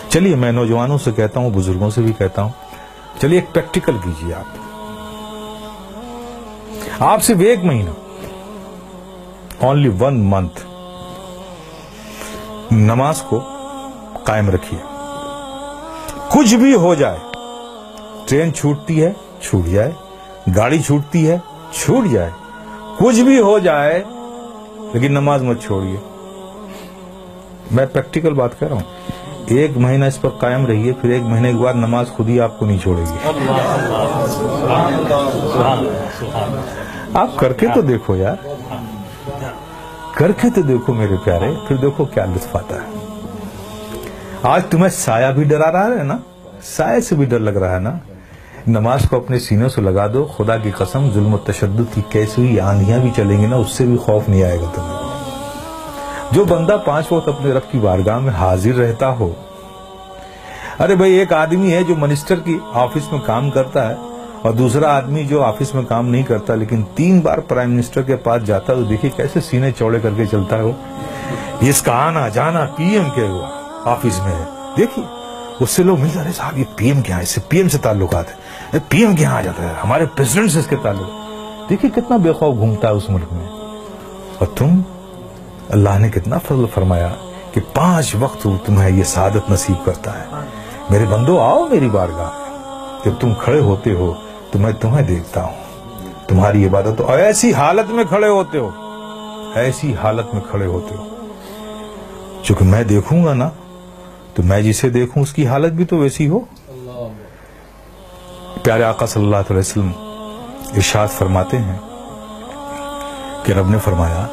چلیے میں نوجوانوں سے کہتا ہوں، بزرگوں سے بھی کہتا ہوں، چلیے ایک پریکٹیکل کیجیے آپ صرف 1 مہینہ، only 1 month نماز کو قائم رکھیے. کچھ بھی ہو جائے، ٹرین چھوٹتی ہے چھوٹ جائے، گاڑی چھوٹتی ہے چھوٹ جائے، کچھ بھی ہو جائے، لیکن نماز مت چھوڑیے. میں پریکٹیکل بات کر رہا ہوں. 1 مہینہ اس پر قائم رہیے، پھر 1 مہینے کے بعد نماز خود ہی آپ کو نہیں چھوڑے گی. آپ کر کے تو دیکھو یار، کر کے تو دیکھو میرے پیارے، پھر دیکھو کیا لطف آتا ہے. آج تمہیں سایہ بھی ڈرا رہا ہے نا، سایہ سے بھی ڈر لگ رہا ہے نا. نماز کو اپنے سینوں سے لگا دو. خدا کی قسم ظلم و تشدد کی کیسی ہوئی آندھیاں بھی چلیں گی نا، اس سے بھی خوف نہیں آئے گا تمہیں. جو بندہ 5 وقت اپنے رب کی بارگاہ میں حاضر رہتا ہو. ارے بھائی، ایک آدمی ہے جو منسٹر کی آفس میں کام کرتا ہے، اور دوسرا آدمی جو آفس میں کام نہیں کرتا لیکن 3 بار پرائم منسٹر کے پاس جاتا ہے. تو دیکھیے کیسے سینے چوڑے کر کے چلتا ہے وہ. اس کا آنا جانا پی ایم کے ہوا آفس میں ہے. دیکھیے اس سے لوگ ملتے ہیں، صاحب یہ پی ایم کیا ہے، اس سے پی ایم سے تعلقات ہے، پی ایم کے یہاں آ جاتا ہے، ہمارے پریزیڈنٹ سے اس کے تعلق. دیکھیے کتنا بے خوف گھومتا ہے اس ملک میں. اور تم، اللہ نے کتنا فضل فرمایا کہ 5 وقت تمہیں یہ سعادت نصیب کرتا ہے. میرے بندو آؤ میری بارگاہ میں. جب تم کھڑے ہوتے ہو تو میں تمہیں دیکھتا ہوں، تمہاری عبادت. اور ایسی حالت میں کھڑے ہوتے ہو، ایسی حالت میں کھڑے ہوتے ہو، چونکہ میں دیکھوں گا نا، تو میں جسے دیکھوں اس کی حالت بھی تو ویسی ہو. پیارے آقا صلی اللہ علیہ وسلم ارشاد فرماتے ہیں کہ رب نے فرمایا،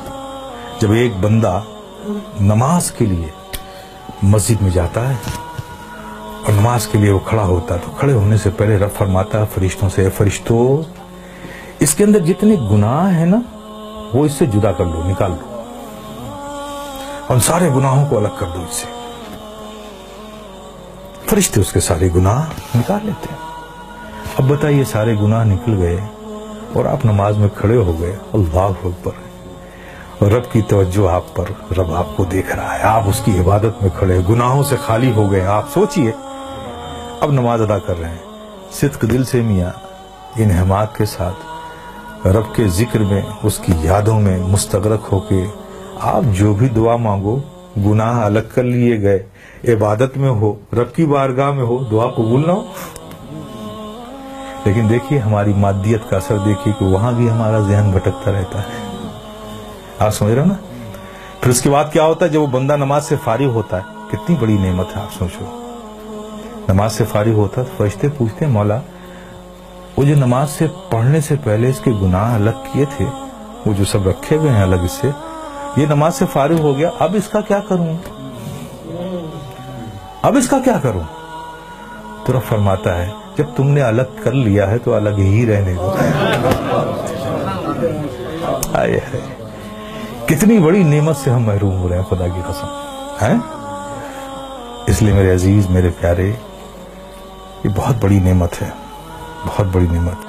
جب ایک بندہ نماز کے لیے مسجد میں جاتا ہے اور نماز کے لیے وہ کھڑا ہوتا ہے، تو کھڑے ہونے سے پہلے رب فرماتا ہے فرشتوں سے، اے فرشتوں، اس کے اندر جتنے گناہ ہیں نا وہ اس سے جدا کر لو، نکال لو، اور سارے گناہوں کو الگ کر دو اس سے. فرشتے اس کے سارے گناہ نکال لیتے ہیں. اب بتائیے سارے گناہ نکل گئے اور آپ نماز میں کھڑے ہو گئے، اللہ اکبر، اور رب کی توجہ آپ پر، رب آپ کو دیکھ رہا ہے، آپ اس کی عبادت میں کھڑے، گناہوں سے خالی ہو گئے. آپ سوچئے اب نماز ادا کر رہے ہیں صدق دل سے، میاں ان حماد کے ساتھ، رب کے ذکر میں، اس کی یادوں میں مستغرق ہو کے آپ جو بھی دعا مانگو، گناہ الگ کر لیے گئے، عبادت میں ہو، رب کی بارگاہ میں ہو، دعا قبول نہ ہو. لیکن دیکھیے ہماری مادیت کا اثر دیکھیے کہ وہاں بھی ہمارا ذہن بھٹکتا رہتا ہے. آپ سمجھ رہے ہو نا. پھر اس کے بعد کیا ہوتا ہے، جب وہ بندہ نماز سے فارغ ہوتا ہے، کتنی بڑی نعمت ہے آپ سوچو. نماز سے فارغ ہوتا ہے تو فرشتے پوچھتے ہیں، مولا وہ جو نماز سے پڑھنے سے پہلے اس کے گناہ الگ کیے تھے، وہ جو سب رکھے گئے ہیں الگ، اس سے یہ نماز سے فارغ ہو گیا، اب اس کا کیا کروں، اب اس کا کیا کروں. تو رب فرماتا ہے جب تم نے الگ کر لیا ہے تو الگ ہی رہنے دو. آئے ہے، کتنی بڑی نعمت سے ہم محروم ہو رہے ہیں خدا کی قسم ہے. اس لیے میرے عزیز، میرے پیارے، یہ بہت بڑی نعمت ہے، بہت بڑی نعمت.